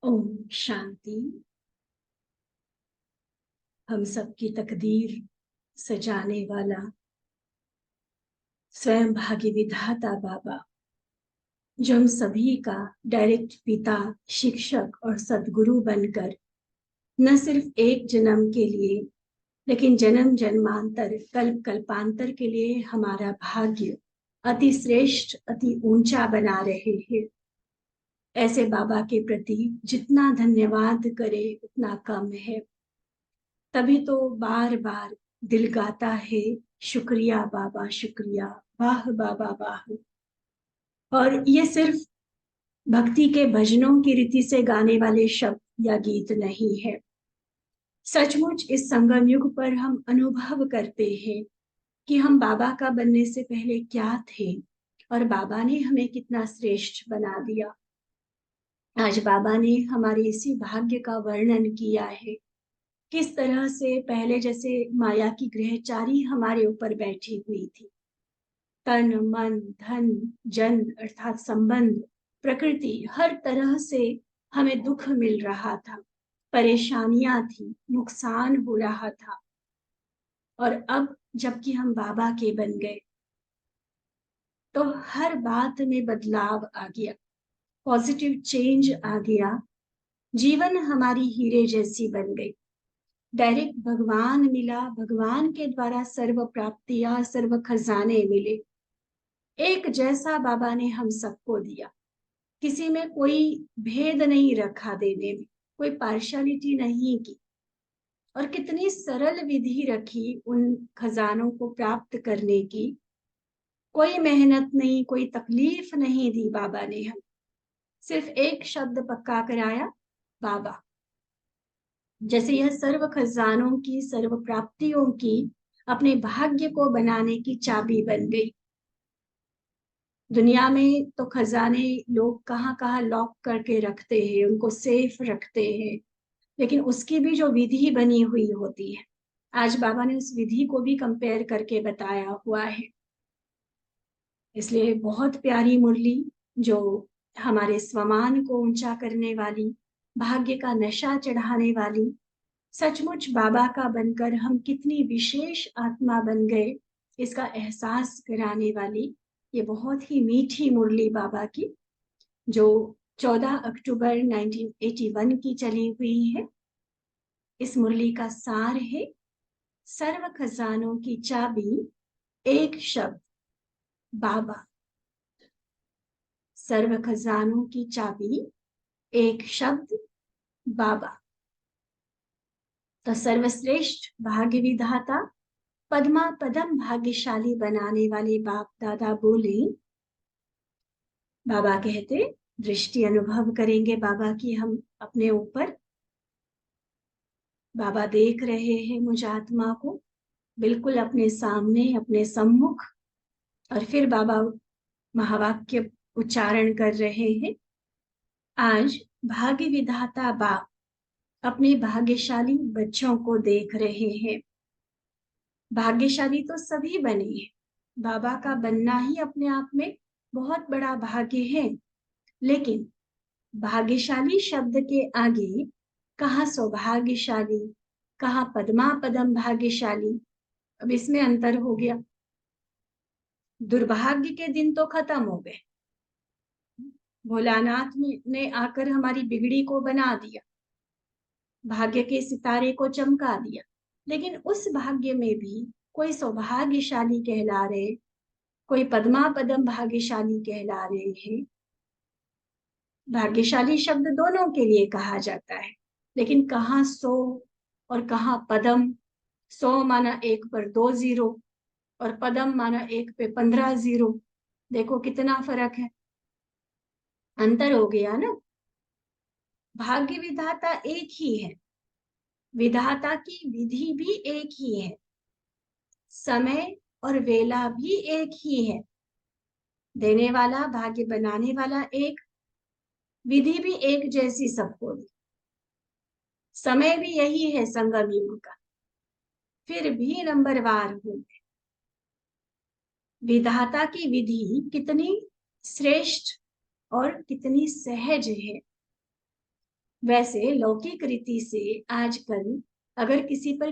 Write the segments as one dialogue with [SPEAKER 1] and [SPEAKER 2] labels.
[SPEAKER 1] ओम शांति। हम सबकी तकदीर सजाने वाला स्वयं भाग्य विधाता बाबा, जो हम सभी का डायरेक्ट पिता, शिक्षक और सदगुरु बनकर न सिर्फ एक जन्म के लिए लेकिन जन्म जन्मांतर कल्प कल्पांतर के लिए हमारा भाग्य अति श्रेष्ठ, अति ऊंचा बना रहे हैं। ऐसे बाबा के प्रति जितना धन्यवाद करें उतना कम है। तभी तो बार बार दिल गाता है, शुक्रिया बाबा शुक्रिया, वाह बाबा वाह। और ये सिर्फ भक्ति के भजनों की रीति से गाने वाले शब्द या गीत नहीं है। सचमुच इस संगम युग पर हम अनुभव करते हैं कि हम बाबा का बनने से पहले क्या थे और बाबा ने हमें कितना श्रेष्ठ बना दिया। आज बाबा ने हमारे इसी भाग्य का वर्णन किया है, किस तरह से पहले जैसे माया की ग्रहचारी हमारे ऊपर बैठी हुई थी। तन मन धन जन अर्थात संबंध, प्रकृति, हर तरह से हमें दुख मिल रहा था, परेशानियां थी, नुकसान हो रहा था। और अब जबकि हम बाबा के बन गए तो हर बात में बदलाव आ गया, पॉजिटिव चेंज आ गया। जीवन हमारी हीरे जैसी बन गई। डायरेक्ट भगवान मिला, भगवान के द्वारा सर्व प्राप्तियां, सर्व खजाने मिले। एक जैसा बाबा ने हम सबको दिया, किसी में कोई भेद नहीं रखा देने में, कोई पार्शियलिटी नहीं की। और कितनी सरल विधि रखी उन खजानों को प्राप्त करने की। कोई मेहनत नहीं, कोई तकलीफ नहीं दी बाबा ने। हम सिर्फ एक शब्द पक्का कराया, बाबा। जैसे यह सर्व खजानों की, सर्व प्राप्तियों की, अपने भाग्य को बनाने की चाबी बन गई। दुनिया में तो खजाने लोग कहाँ कहाँ लॉक करके रखते हैं, उनको सेफ रखते हैं, लेकिन उसकी भी जो विधि बनी हुई होती है, आज बाबा ने उस विधि को भी कंपेयर करके बताया हुआ है। इसलिए बहुत प्यारी मुरली, जो हमारे स्वमान को ऊंचा करने वाली, भाग्य का नशा चढ़ाने वाली, सचमुच बाबा का बनकर हम कितनी विशेष आत्मा बन गए इसका एहसास कराने वाली ये बहुत ही मीठी मुरली बाबा की, जो 14 अक्टूबर 1981 की चली हुई है। इस मुरली का सार है, सर्व खजानों की चाबी एक शब्द बाबा। सर्व खजानों की चाबी एक शब्द बाबा। तो सर्वश्रेष्ठ भाग्य विधाता, पद्मा पदम भाग्यशाली बनाने वाले बाप दादा बोले, बाबा कहते दृष्टि अनुभव करेंगे बाबा की हम अपने ऊपर। बाबा देख रहे हैं मुझ आत्मा को बिल्कुल अपने सामने, अपने सम्मुख। और फिर बाबा महावाक्य उच्चारण कर रहे हैं, आज भाग्य विधाता बाप अपने भाग्यशाली बच्चों को देख रहे हैं। भाग्यशाली तो सभी बने हैं, बाबा का बनना ही अपने आप में बहुत बड़ा भाग्य है, लेकिन भाग्यशाली शब्द के आगे कहाँ सौभाग्यशाली, कहाँ पद्मा पदम भाग्यशाली, अब इसमें अंतर हो गया। दुर्भाग्य के दिन तो खत्म हो गए, भोलानाथ ने आकर हमारी बिगड़ी को बना दिया, भाग्य के सितारे को चमका दिया, लेकिन उस भाग्य में भी कोई सौभाग्यशाली कहला रहे, कोई पद्मा पदम भाग्यशाली कहला रहे हैं। भाग्यशाली शब्द दोनों के लिए कहा जाता है, लेकिन कहाँ सौ और कहाँ पदम। 100 माना 1 पर 2 जीरो, और पदम माना 1 पे 15 जीरो। देखो कितना फर्क है, अंतर हो गया ना। भाग्य विधाता एक ही है, विधाता की विधि भी एक ही है, समय और वेला भी एक ही है। देने वाला, भाग्य बनाने वाला एक, विधि भी एक जैसी सबको दी। समय भी यही है संगम युग का, फिर भी नंबरवार होंगे। विधाता की विधि कितनी श्रेष्ठ और कितनी सहज है। वैसे लौकिक रीति से आजकल अगर किसी पर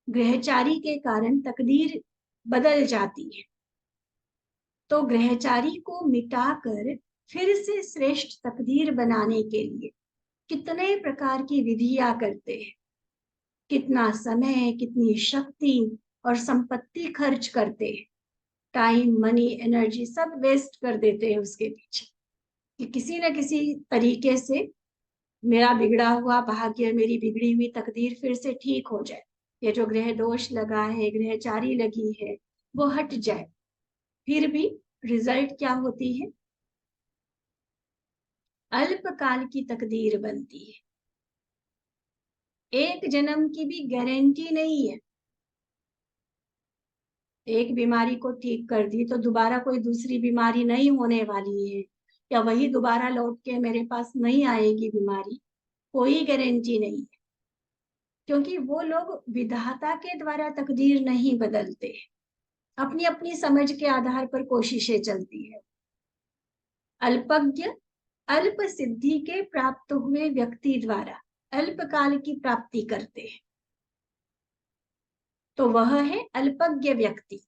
[SPEAKER 1] ग्रहचारी के कारण तकदीर बदल जाती है, तो ग्रहचारी को मिटाकर फिर से श्रेष्ठ तकदीर बनाने के लिए कितने प्रकार की विधियां करते हैं, कितना समय, कितनी शक्ति और संपत्ति खर्च करते हैं, टाइम, मनी, एनर्जी सब वेस्ट कर देते हैं उसके पीछे, कि किसी न किसी तरीके से मेरा बिगड़ा हुआ भाग्य, मेरी बिगड़ी हुई तकदीर फिर से ठीक हो जाए, ये जो ग्रह दोष लगा है, ग्रहचारी लगी है, वो हट जाए। फिर भी रिजल्ट क्या होती है, अल्पकाल की तकदीर बनती है, एक जन्म की भी गारंटी नहीं है। एक बीमारी को ठीक कर दी तो दोबारा कोई दूसरी बीमारी नहीं होने वाली है, या वही दोबारा लौट के मेरे पास नहीं आएगी बीमारी, कोई गारंटी नहीं है। क्योंकि वो लोग विधाता के द्वारा तकदीर नहीं बदलते, अपनी अपनी समझ के आधार पर कोशिशें चलती है। अल्पज्ञ अल्प सिद्धि के प्राप्त हुए व्यक्ति द्वारा अल्पकाल की प्राप्ति करते हैं, तो वह है अल्पज्ञ व्यक्ति।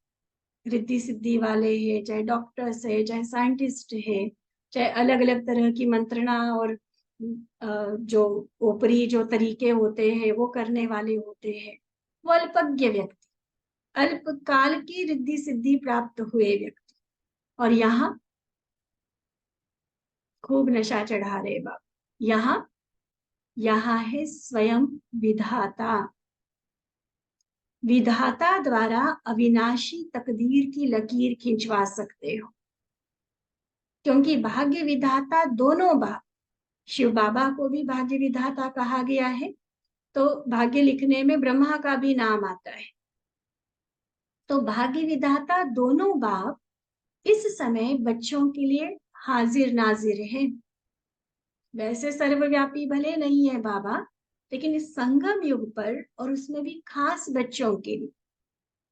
[SPEAKER 1] रिद्धि सिद्धि वाले हैं, चाहे डॉक्टर्स है, चाहे साइंटिस्ट है, चाहे अलग अलग तरह की मंत्रणा और जो ऊपरी जो तरीके होते हैं वो करने वाले होते हैं, वो अल्पज्ञ व्यक्ति, अल्पकाल की रिद्धि सिद्धि प्राप्त हुए व्यक्ति। और यहाँ खूब नशा चढ़ा रहे बाप, यहाँ है स्वयं विधाता। विधाता द्वारा अविनाशी तकदीर की लकीर खिंचवा सकते हो, क्योंकि भाग्य विधाता दोनों बाप, शिव बाबा को भी भाग्य विधाता कहा गया है, तो भाग्य लिखने में ब्रह्मा का भी नाम आता है। तो भाग्य विधाता दोनों बाप इस समय बच्चों के लिए हाजिर नाजिर हैं। वैसे सर्वव्यापी भले नहीं है बाबा, लेकिन इस संगम युग पर, और उसमें भी खास बच्चों के लिए,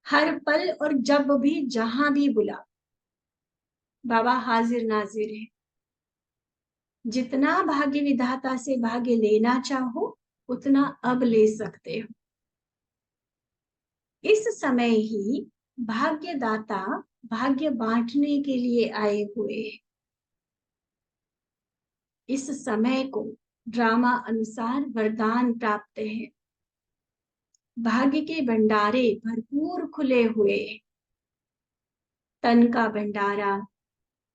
[SPEAKER 1] हर पल और जब भी जहां भी बुला बाबा हाजिर नाजिर है। जितना भाग्य विधाता से भाग्य लेना चाहो उतना अब ले सकते हो। इस समय ही भाग्यदाता भाग्य बांटने के लिए आए हुए हैं। इस समय को ड्रामा अनुसार वरदान प्राप्त है। भाग्य के भंडारे भरपूर खुले हुए, तन का भंडारा,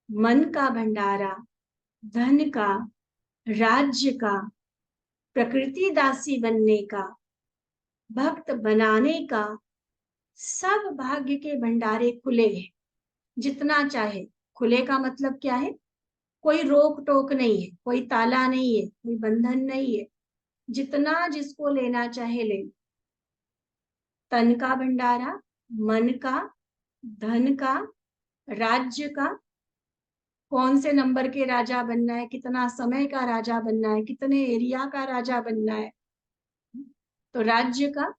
[SPEAKER 1] मन का भंडारा, धन का, राज्य का, प्रकृति दासी बनने का, भक्त बनाने का, सब भाग्य के भंडारे खुले हैं। जितना चाहे। खुले का मतलब क्या है? कोई रोक टोक नहीं है, कोई ताला नहीं है, कोई बंधन नहीं है। जितना जिसको लेना चाहे ले। तन का भंडारा, मन का, धन का, राज्य का, कौन से नंबर के राजा बनना है, कितना समय का राजा बनना है, कितने एरिया का राजा बनना है, तो राज्य का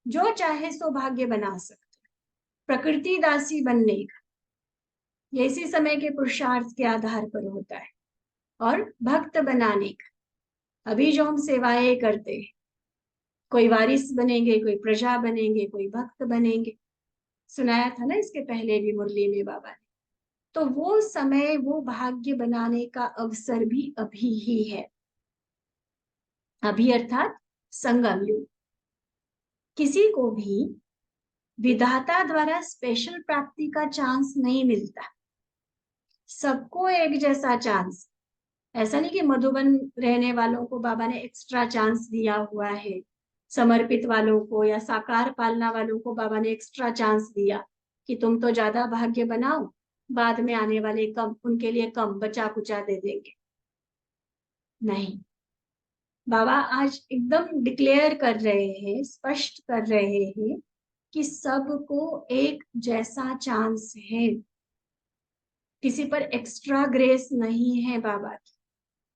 [SPEAKER 1] जो चाहे सो भाग्य बना सकते। प्रकृति दासी बनने का ये इसी समय के पुरुषार्थ के आधार पर होता है। और भक्त बनाने का अभी जो हम सेवाएं करते हैं, कोई वारिस बनेंगे, कोई प्रजा बनेंगे, कोई भक्त बनेंगे। सुनाया था ना इसके पहले भी मुरली में बाबा ने। तो वो समय, वो भाग्य बनाने का अवसर भी अभी ही है। अभी अर्थात संगम युग। किसी को भी विधाता द्वारा स्पेशल प्राप्ति का चांस नहीं मिलता। सबको एक जैसा चांस। ऐसा नहीं कि मधुबन रहने वालों को बाबा ने एक्स्ट्रा चांस दिया हुआ है, समर्पित वालों को या साकार पालना वालों को बाबा ने एक्स्ट्रा चांस दिया कि तुम तो ज्यादा भाग्य बनाओ, बाद में आने वाले कम, उनके लिए कम बचा कुचा दे देंगे। नहीं, बाबा आज एकदम डिक्लेयर कर रहे हैं, स्पष्ट कर रहे हैं कि सबको एक जैसा चांस है। किसी पर एक्स्ट्रा ग्रेस नहीं है बाबा की।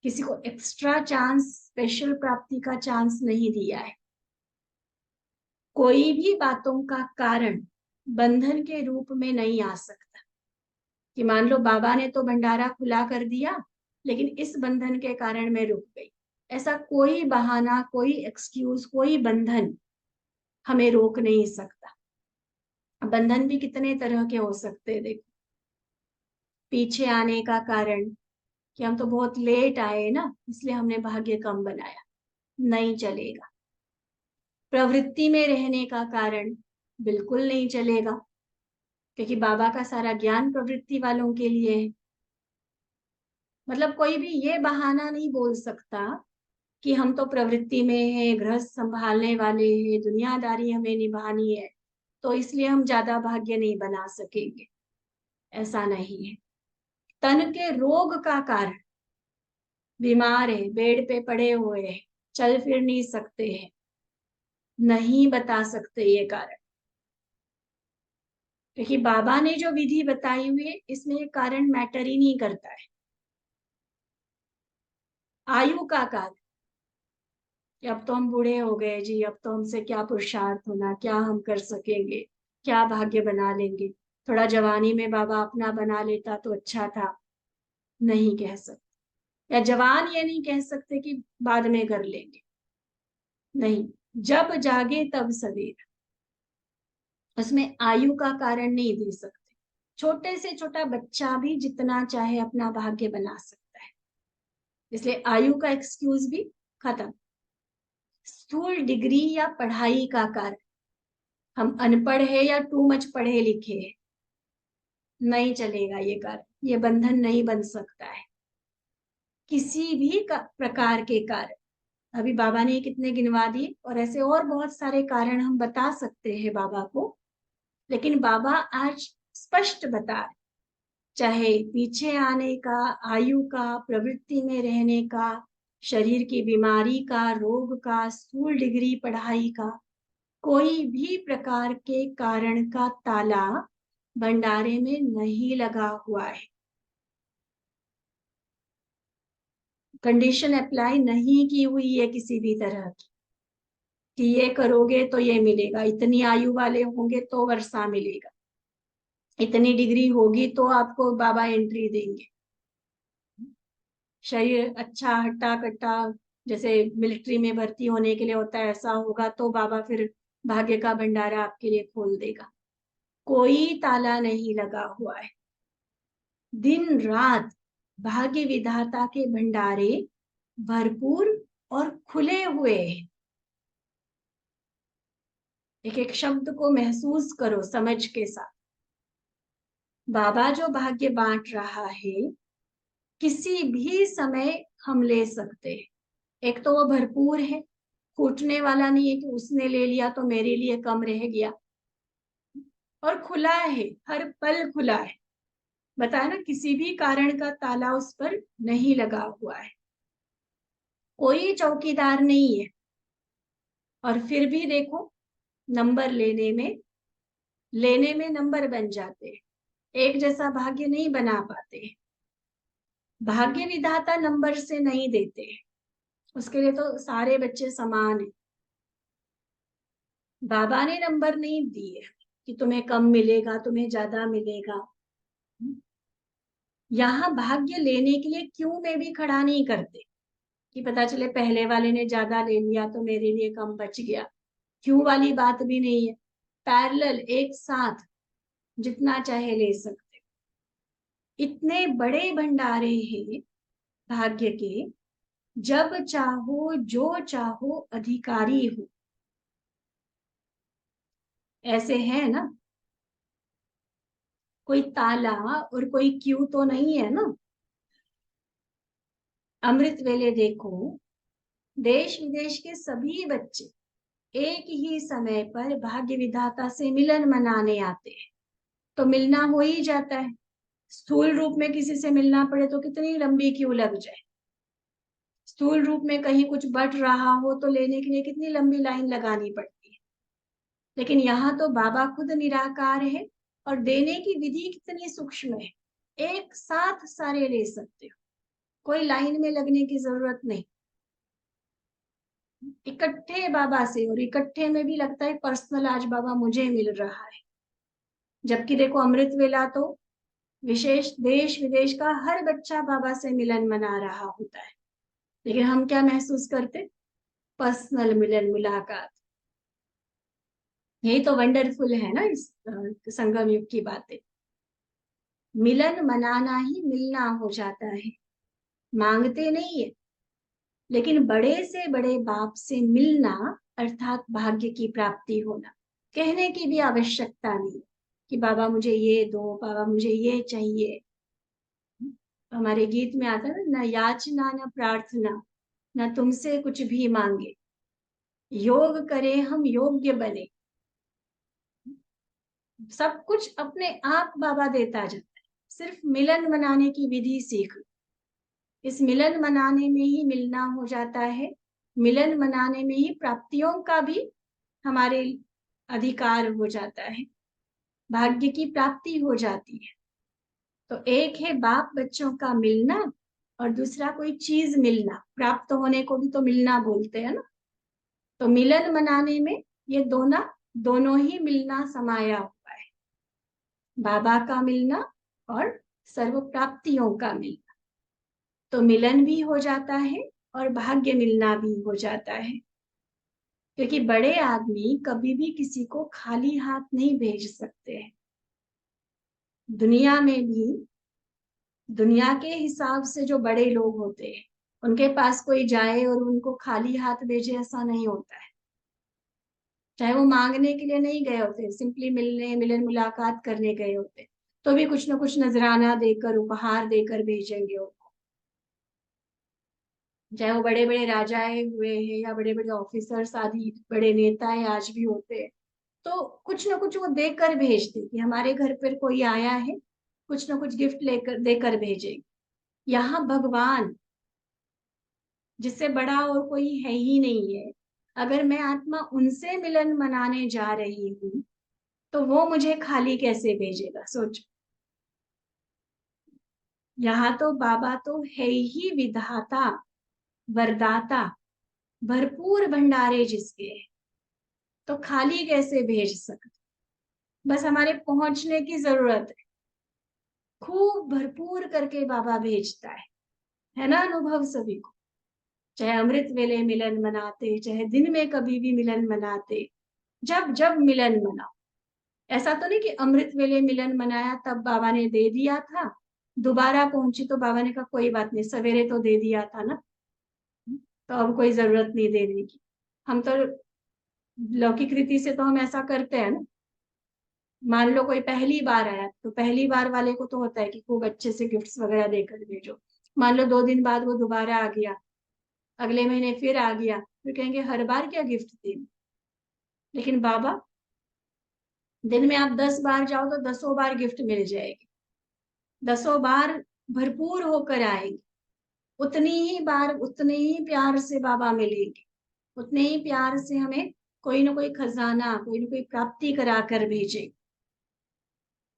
[SPEAKER 1] किसी को एक्स्ट्रा चांस, स्पेशल प्राप्ति का चांस नहीं दिया है। कोई भी बातों का कारण बंधन के रूप में नहीं आ सकता कि मान लो बाबा ने तो भंडारा खुला कर दिया, लेकिन इस बंधन के कारण मैं रुक गई। ऐसा कोई बहाना, कोई एक्सक्यूज, कोई बंधन हमें रोक नहीं सकता। बंधन भी कितने तरह के हो सकते हैं। देखो, पीछे आने का कारण कि हम तो बहुत लेट आए ना, इसलिए हमने भाग्य कम बनाया, नहीं चलेगा। प्रवृत्ति में रहने का कारण बिल्कुल नहीं चलेगा, क्योंकि बाबा का सारा ज्ञान प्रवृत्ति वालों के लिए है। मतलब कोई भी ये बहाना नहीं बोल सकता कि हम तो प्रवृत्ति में है, गृहस्थ संभालने वाले हैं, दुनियादारी हमें निभानी है, तो इसलिए हम ज्यादा भाग्य नहीं बना सकेंगे। ऐसा नहीं है। तन के रोग का कारण, बीमार है, बेड पे पड़े हुए हैं, चल फिर नहीं सकते हैं, नहीं बता सकते ये कारण, क्योंकि बाबा ने जो विधि बताई हुई है इसमें ये कारण मैटर ही नहीं करता है। आयु का कारण कि अब तो हम बूढ़े हो गए जी, अब तो हमसे क्या पुरुषार्थ होना, क्या हम कर सकेंगे, क्या भाग्य बना लेंगे। थोड़ा जवानी में बाबा अपना बना लेता तो अच्छा था। नहीं कह सकते। या जवान ये नहीं कह सकते कि बाद में कर लेंगे। नहीं, जब जागे तब सवेर। उसमें आयु का कारण नहीं दे सकते। छोटे से छोटा बच्चा भी जितना चाहे अपना भाग्य बना सकता है, इसलिए आयु का एक्सक्यूज भी खत्म। स्थूल डिग्री या पढ़ाई का कारण, हम अनपढ़ है या टू मच पढ़े लिखे हैं, नहीं चलेगा ये कारण, ये बंधन नहीं बन सकता है। किसी भी प्रकार के कारण, अभी बाबा ने कितने गिनवा दिए, और ऐसे और बहुत सारे कारण हम बता सकते हैं बाबा को, लेकिन बाबा आज स्पष्ट बता रहे, चाहे पीछे आने का, आयु का, प्रवृत्ति में रहने का, शरीर की बीमारी का, रोग का, स्कूल डिग्री, पढ़ाई का, कोई भी प्रकार के कारण का ताला भंडारे में नहीं लगा हुआ है। कंडीशन अप्लाई नहीं की हुई है किसी भी तरह की कि ये करोगे तो ये मिलेगा, इतनी आयु वाले होंगे तो वर्षा मिलेगा, इतनी डिग्री होगी तो आपको बाबा एंट्री देंगे। शरीर अच्छा हट्टा कट्टा, जैसे मिलिट्री में भर्ती होने के लिए होता है, ऐसा होगा तो बाबा फिर भाग्य का भंडारा आपके लिए खोल देगा। कोई ताला नहीं लगा हुआ है। दिन रात भाग्य विधाता के भंडारे भरपूर और खुले हुए हैं। एक एक शब्द को महसूस करो समझ के साथ। बाबा जो भाग्य बांट रहा है, किसी भी समय हम ले सकते हैं। एक तो वो भरपूर है, फूटने वाला नहीं है कि उसने ले लिया तो मेरे लिए कम रह गया, और खुला है, हर पल खुला है। बताया ना, किसी भी कारण का ताला उस पर नहीं लगा हुआ है, कोई चौकीदार नहीं है। और फिर भी देखो, नंबर लेने में नंबर बन जाते हैं, एक जैसा भाग्य नहीं बना पाते। भाग्य विधाता नंबर से नहीं देते, उसके लिए तो सारे बच्चे समान हैं। बाबा ने नंबर नहीं दिए कि तुम्हें कम मिलेगा, तुम्हें ज्यादा मिलेगा। यहाँ भाग्य लेने के लिए क्यों में भी खड़ा नहीं करते कि पता चले पहले वाले ने ज्यादा ले लिया तो मेरे लिए कम बच गया। क्यों वाली बात भी नहीं है, पैरेलल एक साथ जितना चाहे ले सकते। इतने बड़े भंडारे हैं भाग्य के, जब चाहो जो चाहो अधिकारी हो। ऐसे है ना, कोई ताला और कोई क्यू तो नहीं है ना। अमृत वेले देखो, देश विदेश के सभी बच्चे एक ही समय पर भाग्य विधाता से मिलन मनाने आते हैं, तो मिलना हो ही जाता है। स्थूल रूप में किसी से मिलना पड़े तो कितनी लंबी क्यू लग जाए, स्थूल रूप में कहीं कुछ बट रहा हो तो लेने के लिए कितनी लंबी लाइन लगानी पड़ती है। लेकिन यहाँ तो बाबा खुद निराकार है, और देने की विधि कितनी सूक्ष्म है। एक साथ सारे ले सकते हो, कोई लाइन में लगने की जरूरत नहीं। इकट्ठे बाबा से, और इकट्ठे में भी लगता है पर्सनल आज बाबा मुझे मिल रहा है। जबकि देखो अमृत वेला तो विशेष देश विदेश का हर बच्चा बाबा से मिलन मना रहा होता है, लेकिन हम क्या महसूस करते? पर्सनल मिलन, मुलाकात। यही तो वंडरफुल है ना इस संगम युग की बातें। मिलन मनाना ही मिलना हो जाता है, मांगते नहीं है। लेकिन बड़े से बड़े बाप से मिलना अर्थात भाग्य की प्राप्ति होना। कहने की भी आवश्यकता नहीं कि बाबा मुझे ये दो, बाबा मुझे ये चाहिए। हमारे गीत में आता है ना, न याचना न प्रार्थना, न तुमसे कुछ भी मांगे, योग करे हम योग्य बने। सब कुछ अपने आप बाबा देता जाता है, सिर्फ मिलन मनाने की विधि सीख। इस मिलन मनाने में ही मिलना हो जाता है, मिलन मनाने में ही प्राप्तियों का भी हमारे अधिकार हो जाता है, भाग्य की प्राप्ति हो जाती है। तो एक है बाप बच्चों का मिलना, और दूसरा कोई चीज मिलना। प्राप्त होने को भी तो मिलना बोलते हैं ना। तो मिलन मनाने में ये दोनों ही मिलना समाया हुआ है, बाबा का मिलना और सर्व प्राप्तियों का मिलना। तो मिलन भी हो जाता है और भाग्य मिलना भी हो जाता है, क्योंकि बड़े आदमी कभी भी किसी को खाली हाथ नहीं भेज सकते हैं। दुनिया में भी, दुनिया के हिसाब से जो बड़े लोग होते हैं, उनके पास कोई जाए और उनको खाली हाथ भेजे, ऐसा नहीं होता है। चाहे वो मांगने के लिए नहीं गए होते, सिंपली मिलने, मिलन मुलाकात करने गए होते, तो भी कुछ ना कुछ नजराना देकर, उपहार देकर भेजेंगे उनको। चाहे वो बड़े बड़े राजाए हुए हैं या बड़े बड़े ऑफिसर्स आदि बड़े नेताएं आज भी होते हैं, तो कुछ ना कुछ वो देकर भेजते कि हमारे घर पर कोई आया है, कुछ ना कुछ गिफ्ट लेकर देकर भेजेंगे। यहाँ भगवान जिससे बड़ा और कोई है ही नहीं है। अगर मैं आत्मा उनसे मिलन मनाने जा रही हूँ तो वो मुझे खाली कैसे भेजेगा? सोच। यहाँ तो बाबा तो है ही विधाता, वरदाता, भरपूर भंडारे जिसके हैं, तो खाली कैसे भेज सकते? बस हमारे पहुंचने की जरूरत है। खूब भरपूर करके बाबा भेजता है ना? अनुभव सभी को, चाहे अमृत वेले मिलन मनाते, चाहे दिन में कभी भी मिलन मनाते, जब जब मिलन मनाओ। ऐसा तो नहीं कि अमृत वेले मिलन मनाया तब बाबा ने दे दिया था, दोबारा पहुंची तो बाबा ने कहा कोई बात नहीं, सवेरे तो दे दिया था ना, तो अब कोई जरूरत नहीं देने की। हम तो लौकिक रीति से तो हम ऐसा करते हैं ना। मान लो कोई पहली बार आया तो पहली बार वाले को तो होता है कि खूब अच्छे से गिफ्ट्स वगैरह देकर भेजो। मान लो 2 दिन बाद वो दोबारा आ गया, अगले महीने फिर आ गया, फिर कहेंगे हर बार क्या गिफ्ट दे। लेकिन बाबा, दिन में आप 10 बार जाओ तो 10 बार गिफ्ट मिल जाएगी, 10 बार भरपूर होकर आएंगे। उतनी ही बार उतने ही प्यार से बाबा मिलेंगे, उतने ही प्यार से हमें कोई ना कोई खजाना, कोई ना कोई प्राप्ति करा कर भेजे,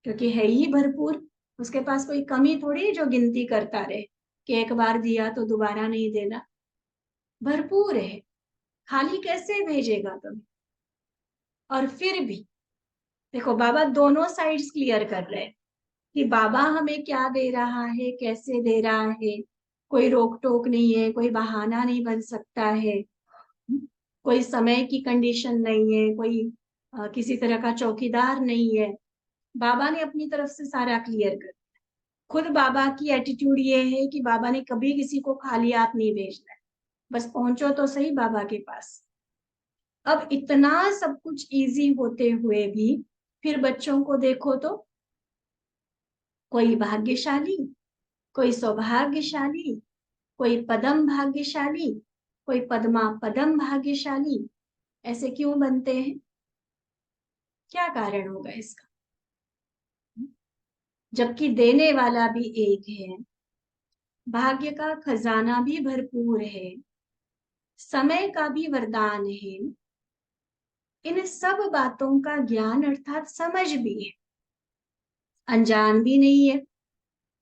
[SPEAKER 1] क्योंकि है ही भरपूर। उसके पास कोई कमी थोड़ी है जो गिनती करता रहे कि एक बार दिया तो दोबारा नहीं देना। भरपूर है, खाली कैसे भेजेगा तुम्हें? और फिर भी देखो, बाबा दोनों साइड्स क्लियर कर रहे हैं कि बाबा हमें क्या दे रहा है, कैसे दे रहा है। कोई रोक टोक नहीं है, कोई बहाना नहीं बन सकता है, कोई समय की कंडीशन नहीं है, कोई किसी तरह का चौकीदार नहीं है। बाबा ने अपनी तरफ से सारा क्लियर कर। खुद बाबा की एटीट्यूड ये है कि बाबा ने कभी किसी को खाली हाथ नहीं भेजना है, बस पहुंचो तो सही बाबा के पास। अब इतना सब कुछ इजी होते हुए भी फिर बच्चों को देखो तो, कोई भाग्यशाली, कोई सौभाग्यशाली, कोई पदम भाग्यशाली, कोई पद्मा पदम भाग्यशाली, ऐसे क्यों बनते हैं? क्या कारण होगा इसका? जबकि देने वाला भी एक है, भाग्य का खजाना भी भरपूर है, समय का भी वरदान है, इन सब बातों का ज्ञान अर्थात समझ भी है। अनजान भी नहीं है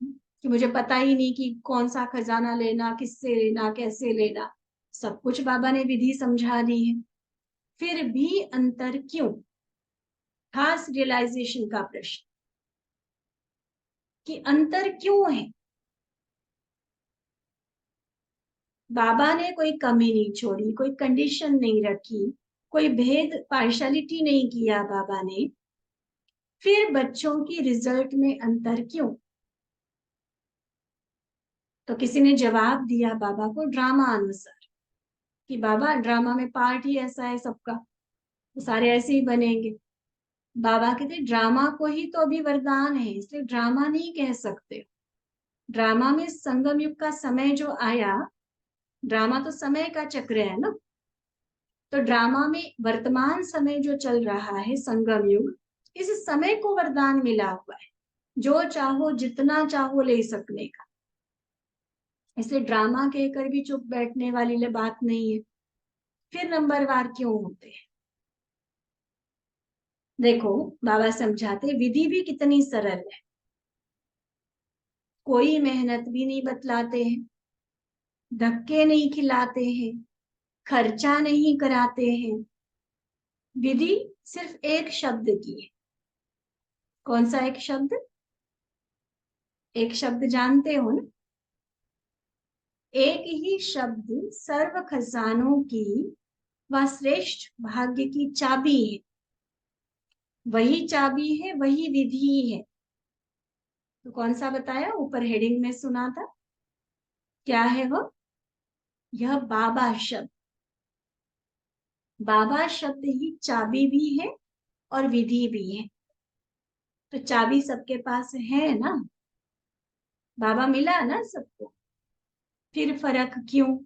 [SPEAKER 1] कि मुझे पता ही नहीं कि कौन सा खजाना लेना, किससे लेना, कैसे लेना। सब कुछ बाबा ने विधि समझा दी है। फिर भी अंतर क्यों? खास रियलाइजेशन का प्रश्न कि अंतर क्यों है। बाबा ने कोई कमी नहीं छोड़ी, कोई कंडीशन नहीं रखी, कोई भेद पार्शलिटी नहीं किया बाबा ने। फिर बच्चों की रिजल्ट में अंतर क्यों? तो किसी ने जवाब दिया बाबा को ड्रामा अनुसार कि बाबा ड्रामा में पार्ट ही ऐसा है सबका, तो सारे ऐसे ही बनेंगे। बाबा कहते ड्रामा को ही तो अभी वरदान है, इसलिए ड्रामा नहीं कह सकते। ड्रामा में संगम युग का समय जो आया, ड्रामा तो समय का चक्र है ना, तो ड्रामा में वर्तमान समय जो चल रहा है संगम युग, इस समय को वरदान मिला हुआ है, जो चाहो जितना चाहो ले सकने का। इसलिए ड्रामा कहकर भी चुप बैठने वाली बात नहीं है। फिर नंबरवार क्यों होते हैं? देखो, बाबा समझाते विधि भी कितनी सरल है, कोई मेहनत भी नहीं बतलाते हैं, धक्के नहीं खिलाते हैं, खर्चा नहीं कराते हैं। विधि सिर्फ एक शब्द की है। कौन सा एक शब्द? एक शब्द जानते हो ना? एक ही शब्द सर्व खजानों की व श्रेष्ठ भाग्य की चाबी है। वही चाबी है, वही विधि है। तो कौन सा बताया? ऊपर हेडिंग में सुना था, क्या है वो? यह बाबा शब्द। बाबा शब्द ही चाबी भी है और विधि भी है। तो चाबी सबके पास है ना, बाबा मिला ना सबको। फिर फर्क क्यों?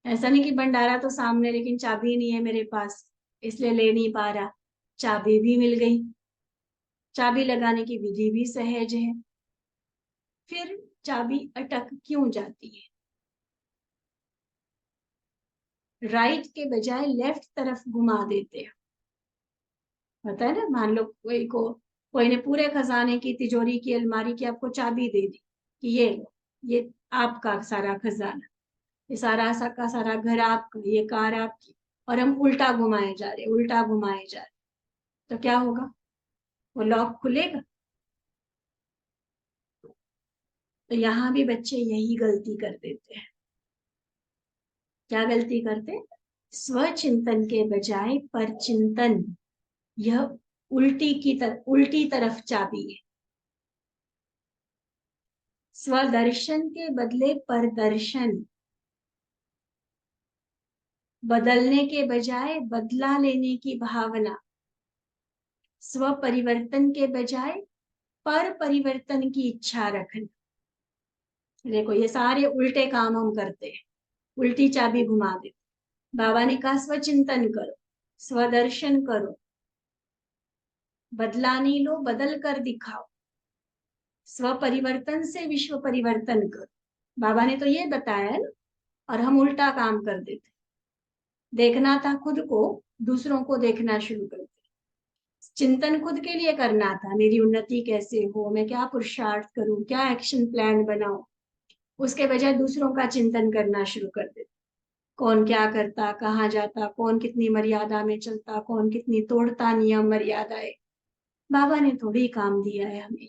[SPEAKER 1] ऐसा नहीं कि भंडारा तो सामने लेकिन चाबी नहीं है मेरे पास, इसलिए ले नहीं पा रहा। चाबी भी मिल गई, चाबी लगाने की विधि भी सहज है। फिर चाबी अटक क्यों जाती है? राइट के बजाय लेफ्ट तरफ घुमा देते हैं। पता है ना, मान लो कोई ने पूरे खजाने की, तिजोरी की, अलमारी की आपको चाबी दे दी कि ये लो, ये आपका सारा खजाना, ये का सारा घर आपका, ये कार आपकी, और हम उल्टा घुमाए जा रहे, उल्टा घुमाए जा रहे, तो क्या होगा? वो लॉक खुलेगा? तो यहाँ भी बच्चे यही गलती कर देते हैं। क्या गलती करते? स्वचिंतन के बजाय परचिंतन, यह उल्टी तरफ चाबी है। स्वदर्शन के बदले परदर्शन, बदलने के बजाय बदला लेने की भावना, स्व परिवर्तन के बजाय पर परिवर्तन की इच्छा रखना। देखो ये सारे उल्टे काम हम करते हैं, उल्टी चाबी घुमा देते। बाबा ने कहा स्वचिंतन करो, स्वदर्शन करो, बदला नहीं लो, बदल कर दिखाओ, स्व परिवर्तन से विश्व परिवर्तन करो। बाबा ने तो ये बताया है ना, और हम उल्टा काम कर देते। देखना था खुद को, दूसरों को देखना शुरू कर दिया। चिंतन खुद के लिए करना था, मेरी उन्नति कैसे हो, मैं क्या पुरुषार्थ करूं, क्या एक्शन प्लान बनाऊं, उसके बजाय दूसरों का चिंतन करना शुरू कर देते। कौन क्या करता, कहाँ जाता, कौन कितनी मर्यादा में चलता, कौन कितनी तोड़ता नियम मर्यादाएं। बाबा ने थोड़ी काम दिया है हमें।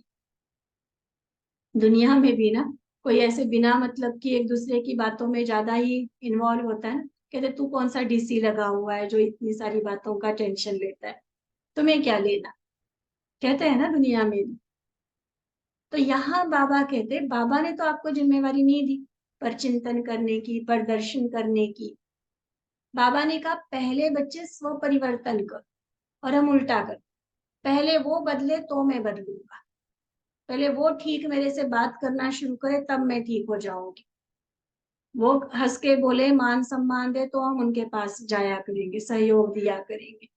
[SPEAKER 1] दुनिया में भी ना कोई ऐसे बिना मतलब की एक दूसरे की बातों में ज्यादा ही इन्वॉल्व होता है ना, कहते तू कौन सा डीसी लगा हुआ है जो इतनी सारी बातों का टेंशन लेता है, तुम्हें क्या लेना, कहते हैं ना दुनिया में भी। तो यहाँ बाबा कहते, बाबा ने तो आपको जिम्मेवारी नहीं दी पर चिंतन करने की, प्रदर्शन करने की। बाबा ने कहा पहले बच्चे स्व परिवर्तन कर, और हम उल्टा कर, पहले वो बदले तो मैं बदलूंगा, पहले वो ठीक मेरे से बात करना शुरू करे तब मैं ठीक हो जाऊंगी, वो हंस के बोले, मान सम्मान दे तो हम उनके पास जाया करेंगे, सहयोग दिया करेंगे।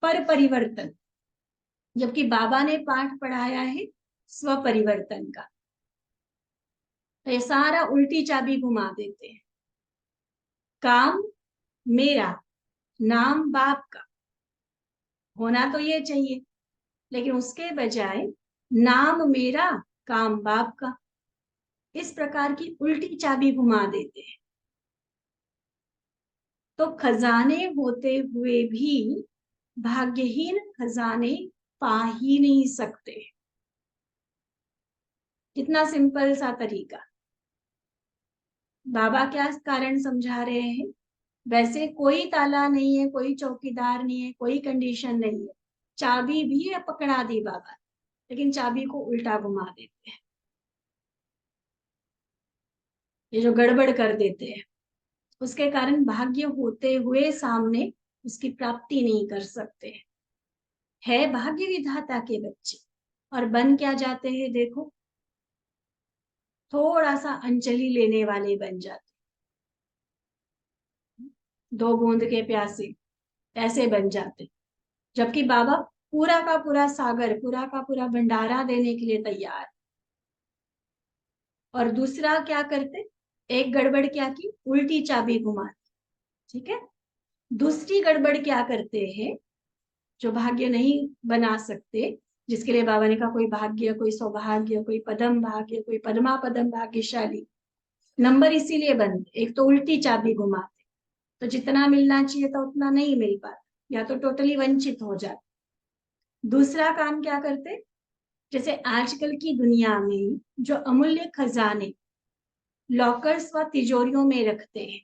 [SPEAKER 1] पर परिवर्तन, जबकि बाबा ने पाठ पढ़ाया है स्व परिवर्तन का, तो ये सारा उल्टी चाबी घुमा देते हैं। काम मेरा, नाम बाप का, होना तो ये चाहिए, लेकिन उसके बजाय नाम मेरा, काम बाप का, इस प्रकार की उल्टी चाबी घुमा देते हैं। तो खजाने होते हुए भी भाग्यहीन खजाने पा ही नहीं सकते। कितना सिंपल सा तरीका। बाबा क्या कारण समझा रहे हैं? वैसे कोई ताला नहीं है, कोई चौकीदार नहीं है, कोई कंडीशन नहीं है, चाबी भी पकड़ा दी बाबा, लेकिन चाबी को उल्टा घुमा देते हैं, ये जो गड़बड़ कर देते हैं, उसके कारण भाग्य होते हुए सामने उसकी प्राप्ति नहीं कर सकते। है भाग्य विधाता के बच्चे, और बन क्या जाते हैं देखो, थोड़ा सा अंजलि लेने वाले बन जाते, दो बूंद के प्यासे, ऐसे बन जाते। जबकि बाबा पूरा का पूरा सागर, पूरा का पूरा भंडारा देने के लिए तैयार। और दूसरा क्या करते, एक गड़बड़ क्या की, उल्टी चाबी घुमाते, ठीक है। दूसरी गड़बड़ क्या करते हैं, जो भाग्य नहीं बना सकते, जिसके लिए बाबा ने कहा कोई भाग्य, कोई सौभाग्य, कोई पदम भाग्य, कोई पदमा पदम भाग्यशाली, नंबर इसीलिए बनते, एक तो उल्टी चाबी घुमाते, तो जितना मिलना चाहिए था उतना नहीं मिल पाता, या तो टोटली वंचित हो जाते। दूसरा काम क्या करते, जैसे आजकल की दुनिया में जो अमूल्य खजाने लॉकर्स व तिजोरियों में रखते हैं,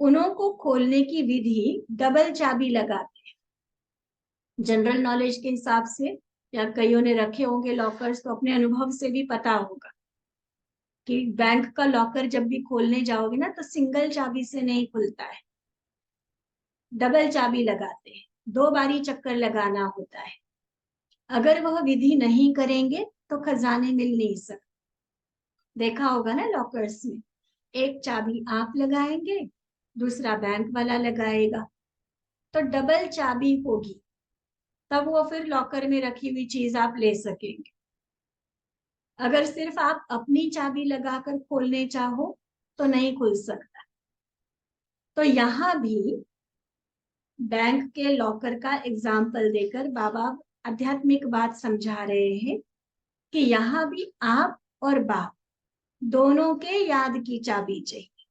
[SPEAKER 1] उन्हों को खोलने की विधि डबल चाबी लगाते हैं। जनरल नॉलेज के हिसाब से, या कईयों ने रखे होंगे लॉकर्स, तो अपने अनुभव से भी पता होगा कि बैंक का लॉकर जब भी खोलने जाओगे ना, तो सिंगल चाबी से नहीं खुलता है, डबल चाबी लगाते हैं, दो बारी चक्कर लगाना होता है। अगर वह विधि नहीं करेंगे तो खजाने मिल नहीं सकते। देखा होगा ना लॉकर्स में, एक चाबी आप लगाएंगे, दूसरा बैंक वाला लगाएगा, तो डबल चाबी होगी, तब वो फिर लॉकर में रखी हुई चीज आप ले सकेंगे। अगर सिर्फ आप अपनी चाबी लगाकर खोलने चाहो तो नहीं खुल सकता। तो यहाँ भी बैंक के लॉकर का एग्जाम्पल देकर बाबा आध्यात्मिक बात समझा रहे हैं कि यहाँ भी आप और बाप दोनों के याद की चाबी चाहिए।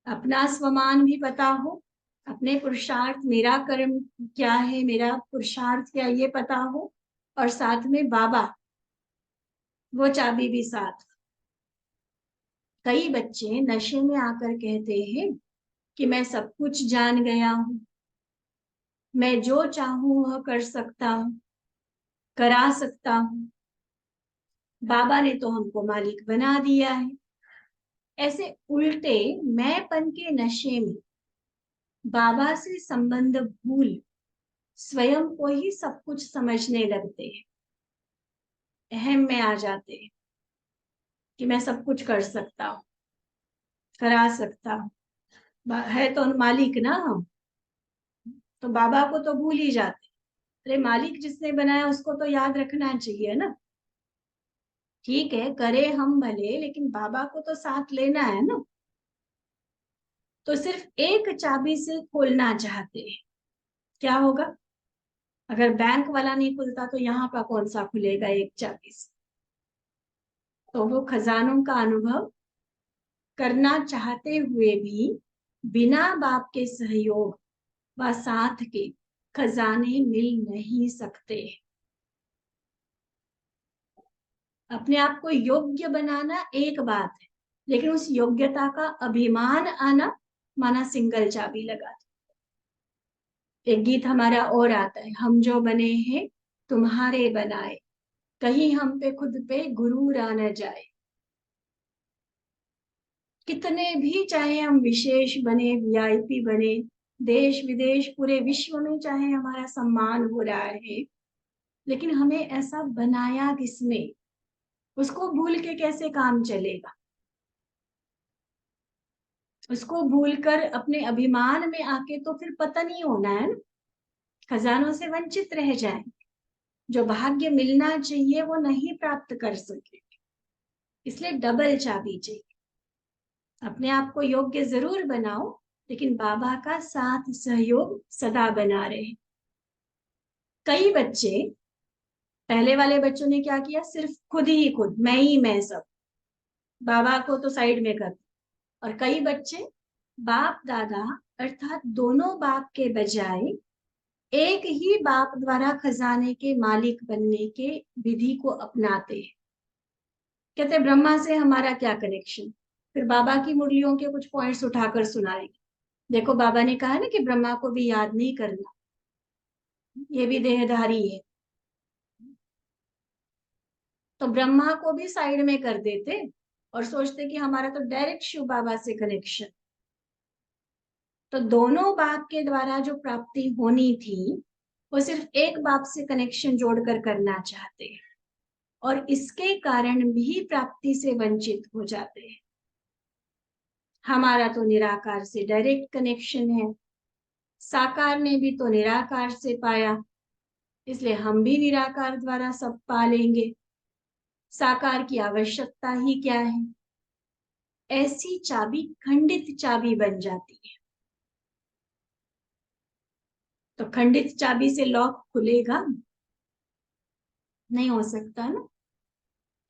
[SPEAKER 1] अपना स्वमान भी पता हो, अपने पुरुषार्थ, मेरा कर्म क्या है, मेरा पुरुषार्थ क्या, ये पता हो, और साथ में बाबा, वो चाबी भी साथ। कई बच्चे नशे में आकर कहते हैं कि मैं सब कुछ जान गया हूं, मैं जो चाहूं वह कर सकता हूं, करा सकता हूं, बाबा ने तो हमको मालिक बना दिया है। ऐसे उल्टे मैंपन के नशे में बाबा से संबंध भूल स्वयं को ही सब कुछ समझने लगते हैं, अहम में आ जाते हैं कि मैं सब कुछ कर सकता हूँ, करा सकता हूँ, है तो मालिक ना हम, तो बाबा को तो भूल ही जाते। अरे मालिक जिसने बनाया उसको तो याद रखना चाहिए ना। ठीक है, करे हम भले, लेकिन बाबा को तो साथ लेना है ना। तो सिर्फ एक चाबी से खोलना चाहते हैं, क्या होगा? अगर बैंक वाला नहीं खुलता तो यहाँ का कौन सा खुलेगा एक चाबी से? तो वो खजानों का अनुभव करना चाहते हुए भी बिना बाप के सहयोग व साथ के खजाने मिल नहीं सकते। अपने आप को योग्य बनाना एक बात है, लेकिन उस योग्यता का अभिमान आना माना सिंगल चाबी लगा। एक गीत हमारा और आता है, हम जो बने हैं तुम्हारे बनाए, कहीं हम पे खुद पे गुरूर आ न जाए। कितने भी चाहे हम विशेष बने, वीआईपी बने, देश विदेश पूरे विश्व में चाहे हमारा सम्मान हो रहा है, लेकिन हमें ऐसा बनाया किसने? उसको भूल के कैसे काम चलेगा? उसको भूलकर अपने अभिमान में आके तो फिर पतन ही होना है ना, खजानों से वंचित रह जाए, जो भाग्य मिलना चाहिए वो नहीं प्राप्त कर सके। इसलिए डबल चाबी चाहिए। अपने आप को योग्य जरूर बनाओ, लेकिन बाबा का साथ सहयोग सदा बना रहे। कई बच्चे, पहले वाले बच्चों ने क्या किया, सिर्फ खुद ही खुद, मैं ही मैं सब, बाबा को तो साइड में कर। और कई बच्चे बाप दादा अर्थात दोनों बाप के बजाय एक ही बाप द्वारा खजाने के मालिक बनने के विधि को अपनाते हैं। कहते ब्रह्मा से हमारा क्या कनेक्शन? फिर बाबा की मुरलियों के कुछ पॉइंट्स उठाकर सुनाएंगे। देखो बाबा ने कहा ना कि ब्रह्मा को भी याद नहीं करना, ये भी देहधारी है। तो ब्रह्मा को भी साइड में कर देते और सोचते कि हमारा तो डायरेक्ट शिव बाबा से कनेक्शन। तो दोनों बाप के द्वारा जो प्राप्ति होनी थी वो सिर्फ एक बाप से कनेक्शन जोड़कर करना चाहते हैं, और इसके कारण भी प्राप्ति से वंचित हो जाते हैं। हमारा तो निराकार से डायरेक्ट कनेक्शन है, साकार ने भी तो निराकार से पाया, इसलिए हम भी निराकार द्वारा सब पा लेंगे, साकार की आवश्यकता ही क्या है? ऐसी चाबी खंडित चाबी बन जाती है। तो खंडित चाबी से लॉक खुलेगा नहीं, हो सकता ना,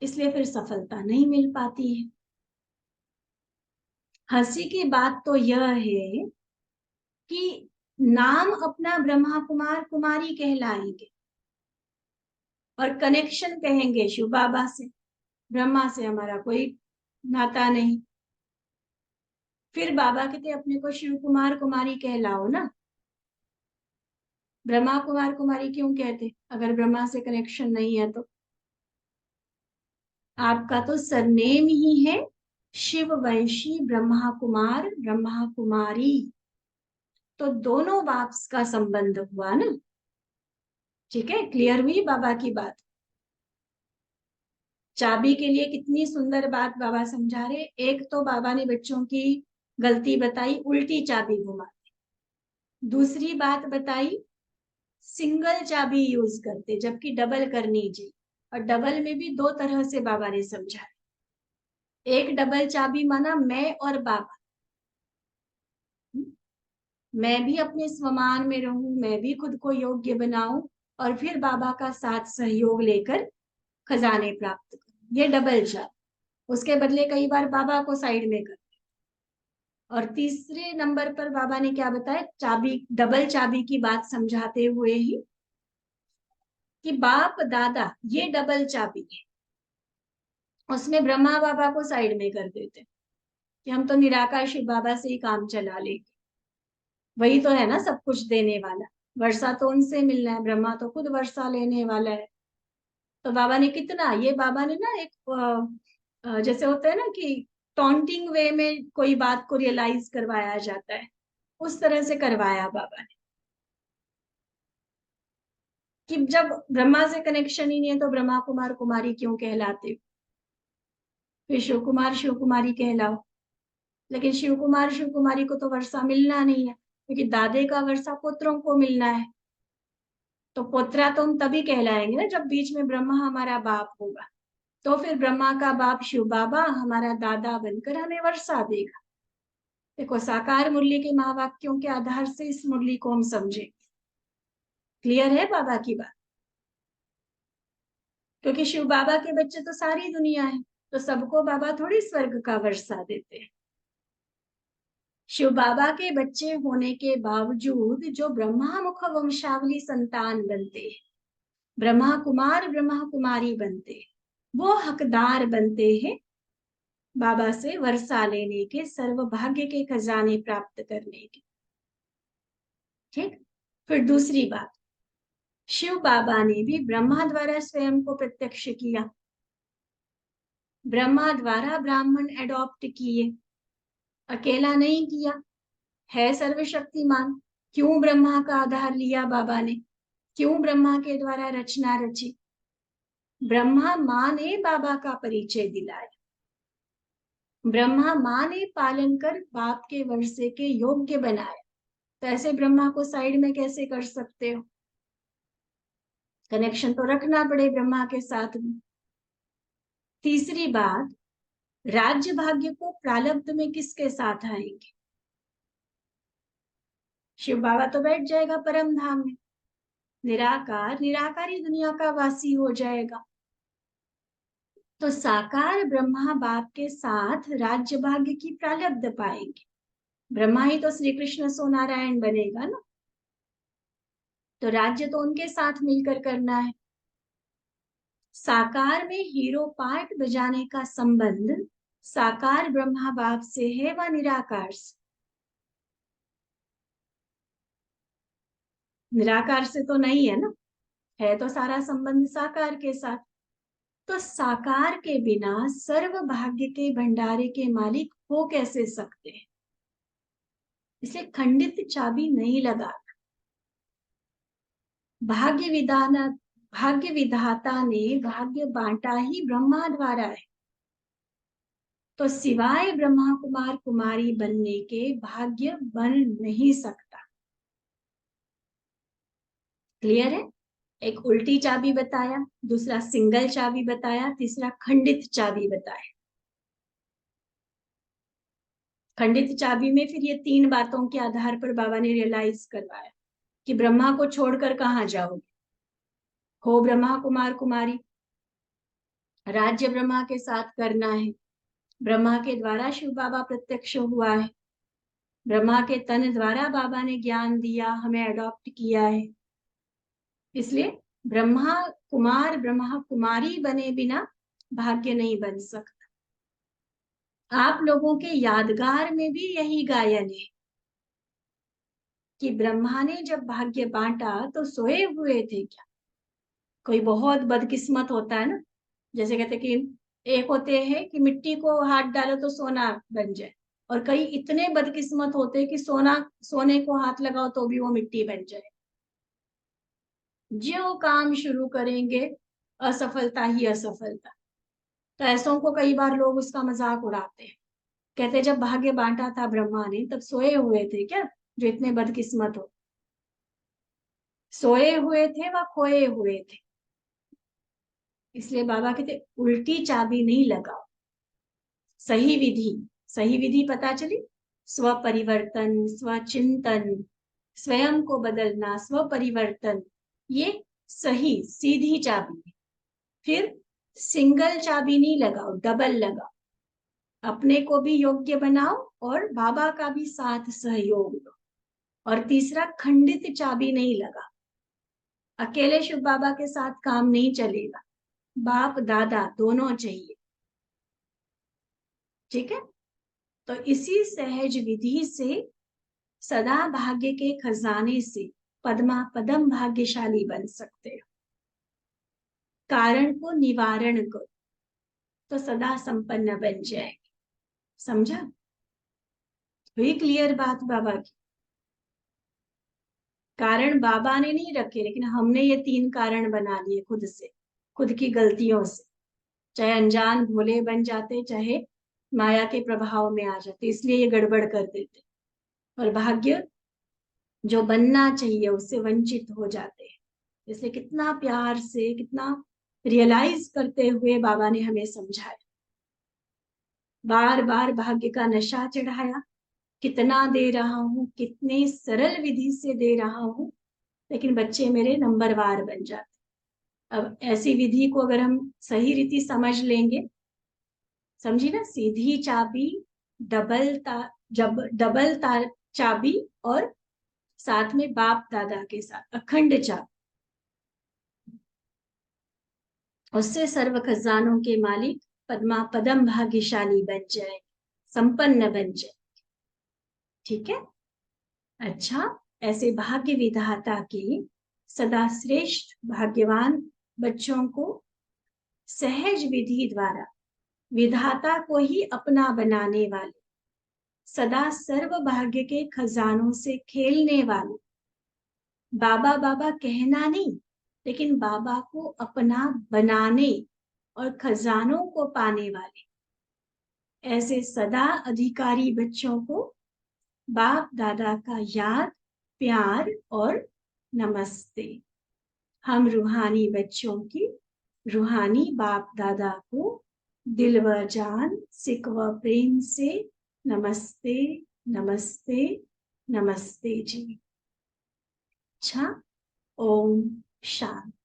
[SPEAKER 1] इसलिए फिर सफलता नहीं मिल पाती है। हंसी की बात तो यह है कि नाम अपना ब्रह्मा कुमार कुमारी कहलाएंगे और कनेक्शन कहेंगे शिव बाबा से, ब्रह्मा से हमारा कोई नाता नहीं। फिर बाबा कहते अपने को शिव कुमार कुमारी कहलाओ ना। ब्रह्मा कुमार कुमारी क्यों कहते? अगर ब्रह्मा से कनेक्शन नहीं है तो आपका तो सरनेम ही है शिव वंशी ब्रह्मा कुमार ब्रह्मा कुमारी, तो दोनों बाप का संबंध हुआ ना। ठीक है, क्लियर हुई बाबा की बात? चाबी के लिए कितनी सुंदर बात बाबा समझा रहे। एक तो बाबा ने बच्चों की गलती बताई, उल्टी चाबी घुमा। दूसरी बात बताई, सिंगल चाबी यूज करते जबकि डबल करनी चाहिए, और डबल में भी दो तरह से बाबा ने समझा। एक डबल चाबी माना मैं और बाबा, मैं भी अपने स्वमान में रहूं, मैं भी खुद को योग्य बनाऊं और फिर बाबा का साथ सहयोग लेकर खजाने प्राप्त करूं। ये डबल चाबी। उसके बदले कई बार बाबा को साइड में कर। और तीसरे नंबर पर बाबा ने क्या बताया, चाबी, डबल चाबी की बात समझाते हुए ही कि बाप दादा ये डबल चाबी है। उसमें ब्रह्मा बाबा को साइड में कर देते कि हम तो निराकार शिव बाबा से ही काम चला लेंगे, वही तो है ना सब कुछ देने वाला, वर्षा तो उनसे मिलना है, ब्रह्मा तो खुद वर्षा लेने वाला है। तो बाबा ने कितना, ये बाबा ने ना एक जैसे होता है ना कि टॉन्टिंग वे में कोई बात को रियलाइज करवाया जाता है, उस तरह से करवाया बाबा ने कि जब ब्रह्मा से कनेक्शन ही नहीं है तो ब्रह्मा कुमार कुमारी क्यों कहलाते हो, फिर शिव कुमारी कहलाओ। लेकिन शिव कुमार शिव कुमारी को तो वर्षा मिलना नहीं है, क्योंकि दादे का वर्षा पुत्रों को मिलना है। तो पुत्रा तो हम तभी कहलाएंगे ना जब बीच में ब्रह्मा हमारा बाप होगा, तो फिर ब्रह्मा का बाप शिव बाबा हमारा दादा बनकर हमें वर्षा देगा। देखो, साकार मुरली के महावाक्यों के आधार से इस मुरली को हम समझे। क्लियर है बाबा की बात? क्योंकि शिव बाबा के बच्चे तो सारी दुनिया है, तो सबको बाबा थोड़ी स्वर्ग का वर्षा देते हैं। शिव बाबा के बच्चे होने के बावजूद जो ब्रह्मा मुख वंशावली संतान बनते हैं, ब्रह्मा कुमार ब्रह्मा कुमारी बनते, वो हकदार बनते हैं बाबा से वर्षा लेने के, सर्व भाग्य के खजाने प्राप्त करने के। ठीक। फिर दूसरी बात, शिव बाबा ने भी ब्रह्मा द्वारा स्वयं को प्रत्यक्ष किया, ब्रह्मा द्वारा ब्राह्मण एडॉप्ट किए, अकेला नहीं किया, है सर्वशक्तिमान। क्यों ब्रह्मा का आधार लिया बाबा ने, क्यों ब्रह्मा के द्वारा रचना रची? ब्रह्मा माँ ने बाबा का परिचय दिलाया, ब्रह्मा माँ ने पालन कर बाप के वर्षे के योग्य बनाया। तो ऐसे ब्रह्मा को साइड में कैसे कर सकते हो? कनेक्शन तो रखना पड़े ब्रह्मा के साथ में। तीसरी बात, राज्य भाग्य को प्रारब्ध में किसके साथ आएंगे? शिव बाबा तो बैठ जाएगा परम धाम में, निराकार निराकारी दुनिया का वासी हो जाएगा। तो साकार ब्रह्मा बाप के साथ राज्य भाग्य की प्रारब्ध पाएंगे। ब्रह्मा ही तो श्री कृष्ण सो नारायण बनेगा ना, तो राज्य तो उनके साथ मिलकर करना है। साकार में हीरो पार्ट बजाने का संबंध साकार ब्रह्मा बाप से है व निराकार से? निराकार से तो नहीं है ना, है तो सारा संबंध साकार के साथ। तो साकार के बिना सर्व भाग्य के भंडारे के मालिक हो कैसे सकते हैं? इसे खंडित चाबी नहीं लगा। भाग्य विधान, भाग्य विधाता ने भाग्य बांटा ही ब्रह्मा द्वारा है, तो सिवाय ब्रह्मा कुमार कुमारी बनने के भाग्य बन नहीं सकता। क्लियर है? एक उल्टी चाबी बताया, दूसरा सिंगल चाबी बताया, तीसरा खंडित चाबी बताया। खंडित चाबी में फिर ये तीन बातों के आधार पर बाबा ने रियलाइज करवाया कि ब्रह्मा को छोड़कर कहाँ जाओगे, हो ब्रह्मा कुमार कुमारी, राज्य ब्रह्मा के साथ करना है। ब्रह्मा के द्वारा शिव बाबा प्रत्यक्ष हुआ है, ब्रह्मा के तन द्वारा बाबा ने ज्ञान दिया, हमें अडॉप्ट किया है। इसलिए ब्रह्मा कुमारी बने बिना भाग्य नहीं बन सकता। आप लोगों के यादगार में भी यही गायन है कि ब्रह्मा ने जब भाग्य बांटा तो सोए हुए थे क्या? कोई बहुत बदकिस्मत होता है ना, जैसे कहते कि एक होते हैं कि मिट्टी को हाथ डालो तो सोना बन जाए, और कई इतने बदकिस्मत होते हैं कि सोने को हाथ लगाओ तो भी वो मिट्टी बन जाए। जो काम शुरू करेंगे असफलता ही असफलता। तो ऐसों को कई बार लोग उसका मजाक उड़ाते हैं, कहते जब भाग्य बांटा था ब्रह्मा ने तब सोए हुए थे क्या जो इतने बदकिस्मत हो? सोए हुए थे व खोए हुए थे। इसलिए बाबा कहते उल्टी चाबी नहीं लगाओ, सही विधि। सही विधि पता चली? स्व परिवर्तन, स्वचिंतन, स्वयं को बदलना, स्व परिवर्तन, ये सही सीधी चाबी है। फिर सिंगल चाबी नहीं लगाओ, डबल लगाओ। अपने को भी योग्य बनाओ और बाबा का भी साथ सहयोग दो। और तीसरा, खंडित चाबी नहीं लगा। अकेले शिव बाबा के साथ काम नहीं चलेगा, बाप दादा दोनों चाहिए। ठीक है, तो इसी सहज विधि से सदा भाग्य के खजाने से पद्मा पदम भाग्यशाली बन सकते हो। कारण को निवारण करो तो सदा संपन्न बन जाएंगे। समझा? हुई क्लियर बात बाबा की? कारण बाबा ने नहीं रखे, लेकिन हमने ये 3 कारण बना लिए खुद से, खुद की गलतियों से। चाहे अनजान भोले बन जाते, चाहे माया के प्रभाव में आ जाते, इसलिए ये गड़बड़ कर देते और भाग्य जो बनना चाहिए उससे वंचित हो जाते हैं। इसलिए कितना प्यार से, कितना रियलाइज करते हुए बाबा ने हमें समझाया, बार बार भाग्य का नशा चढ़ाया, कितना दे रहा हूं, कितने सरल विधि से दे रहा हूं, लेकिन बच्चे मेरे नंबरवार बन जाते। अब ऐसी विधि को अगर हम सही रीति समझ लेंगे, समझी ना, सीधी चाबी, डबल चाबी, और साथ में बाप दादा के साथ अखंड चाबी, उससे सर्व खजानों के मालिक पद्मा पदम भाग्यशाली बन जाए, संपन्न बन जाए। ठीक है? अच्छा, ऐसे भाग्य विधाता के सदा श्रेष्ठ भाग्यवान बच्चों को सहज विधि द्वारा विधाता को ही अपना बनाने वाले, सदा सर्व भाग्य के खजानों से खेलने वाले, बाबा बाबा कहना नहीं, लेकिन बाबा को अपना बनाने और खजानों को पाने वाले ऐसे सदा अधिकारी बच्चों को बाप दादा का याद, प्यार और नमस्ते। हम रूहानी बच्चों की रूहानी बाप दादा को दिल व जान, सिक व प्रेम से नमस्ते, नमस्ते, नमस्ते जी। अच्छा, ओम शांति।